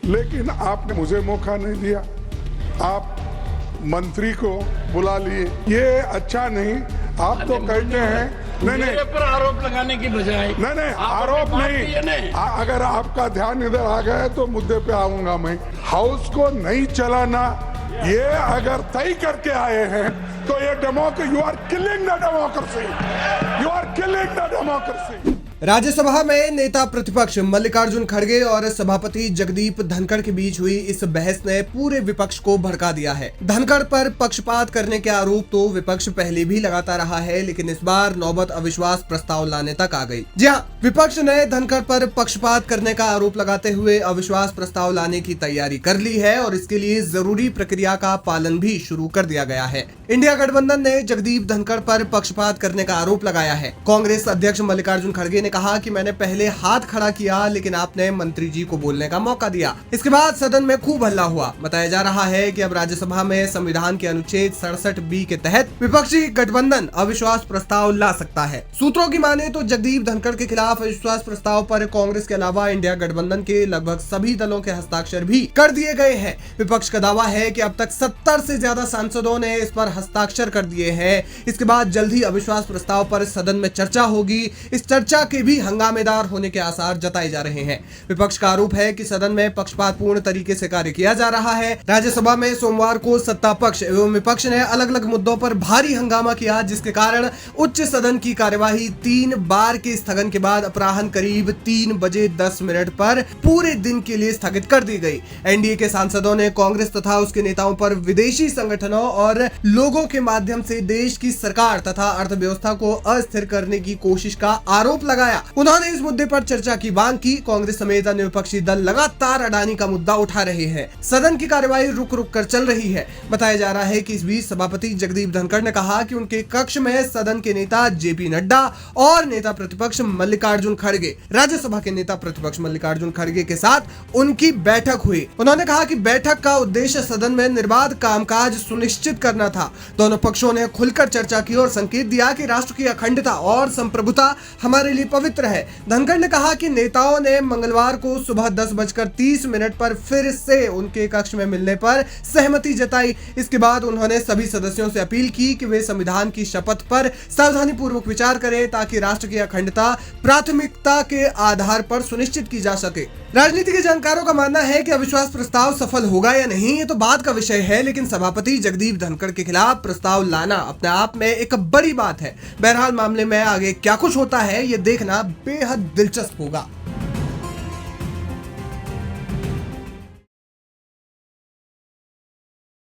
लेकिन आपने मुझे मौका नहीं दिया। आप मंत्री को बुला लिए, ये अच्छा नहीं। आप तो कहते हैं नहीं मेरे पर आरोप लगाने की बजाय नहीं आरोप नहीं। अगर आपका ध्यान इधर आ गया तो मुद्दे पे आऊंगा मैं। हाउस को नहीं चलाना ये अगर तय करके आए हैं तो ये democracy, you are killing the democracy, you are killing the democracy. Rajya Sabha में नेता प्रतिपक्ष मल्लिकार्जुन खड़गे और सभापति जगदीप धनखड़ के बीच हुई इस बहस ने पूरे विपक्ष को भड़का दिया है। धनखड़ पर पक्षपात करने के आरोप तो विपक्ष पहले भी लगाता रहा है, लेकिन इस बार नौबत अविश्वास प्रस्ताव लाने तक आ गई। जी हां, विपक्ष ने धनखड़ पर पक्षपात करने का आरोप लगाते हुए अविश्वास प्रस्ताव लाने की तैयारी कर ली है और इसके लिए जरूरी प्रक्रिया का पालन भी शुरू कर दिया गया है। इंडिया गठबंधन ने जगदीप धनखड़ पर पक्षपात करने का आरोप लगाया है। कांग्रेस अध्यक्ष मल्लिकार्जुन खड़गे ने कहा कि मैंने पहले हाथ खड़ा किया, लेकिन आपने मंत्री जी को बोलने का मौका दिया। इसके बाद सदन में खूब हल्ला हुआ। बताया जा रहा है कि अब राज्यसभा में संविधान के अनुच्छेद 67B के तहत विपक्षी गठबंधन अविश्वास प्रस्ताव ला सकता है। सूत्रों की माने तो जगदीप धनखड़ के खिलाफ अविश्वास प्रस्ताव पर कांग्रेस के अलावा इंडिया गठबंधन के लगभग सभी दलों के हस्ताक्षर भी कर दिए गए हैं। विपक्ष का दावा है कि अब तक 70 से ज्यादा सांसदों ने इस पर हस्ताक्षर कर दिए हैं। इसके बाद जल्द ही अविश्वास प्रस्ताव पर सदन में चर्चा होगी। इस चर्चा के भी हंगामेदार होने के आसार जताए जा रहे हैं। विपक्ष का आरोप है कि सदन में पक्षपातपूर्ण तरीके से कार्य किया जा रहा है। राज्यसभा में सोमवार को सत्ता पक्ष एवं विपक्ष ने अलग अलग मुद्दों पर भारी हंगामा किया, जिसके कारण उच्च सदन की कार्यवाही 3 बार के स्थगन के बाद अपराह्न करीब 3:10 पर पूरे दिन के लिए स्थगित कर दी गई। एनडीए के सांसदों ने कांग्रेस तथा उसके नेताओं पर विदेशी संगठनों और लोगों के माध्यम से देश की सरकार तथा अर्थव्यवस्था को अस्थिर करने की कोशिश का आरोप लगाया। उन्होंने इस मुद्दे पर चर्चा की मांग की। कांग्रेस समेत अन्य विपक्षी दल लगातार अडानी का मुद्दा उठा रहे हैं। सदन की कार्यवाही रुक रुक कर चल रही है। बताया जा रहा है कि इस बीच सभापति जगदीप धनखड़ ने कहा कि उनके कक्ष में सदन के नेता जेपी नड्डा और नेता प्रतिपक्ष मल्लिकार्जुन खड़गे, राज्यसभा के नेता प्रतिपक्ष मल्लिकार्जुन खड़गे के साथ उनकी बैठक हुई। उन्होंने कहा कि बैठक का उद्देश्य सदन में निर्बाध कामकाज सुनिश्चित करना था। दोनों पक्षों ने खुलकर चर्चा की और संकेत दिया कि राष्ट्र की अखंडता और संप्रभुता हमारे लिए पवित्र है। धनखड़ ने कहा कि नेताओं ने मंगलवार को सुबह 10:30 पर फिर से उनके कक्ष में मिलने पर सहमति जताई। इसके बाद उन्होंने सभी सदस्यों से अपील की कि वे संविधान की शपथ पर सावधानी पूर्वक विचार करें, ताकि राष्ट्र की अखंडता प्राथमिकता के आधार पर सुनिश्चित की जा सके। राजनीति के जानकारों का मानना है कि अविश्वास प्रस्ताव सफल होगा या नहीं, ये तो बात का विषय है, लेकिन सभापति जगदीप धनखड़ के खिलाफ प्रस्ताव लाना अपने आप में एक बड़ी बात है। बहरहाल मामले में आगे क्या कुछ होता है, ये देखना बेहद दिलचस्प होगा।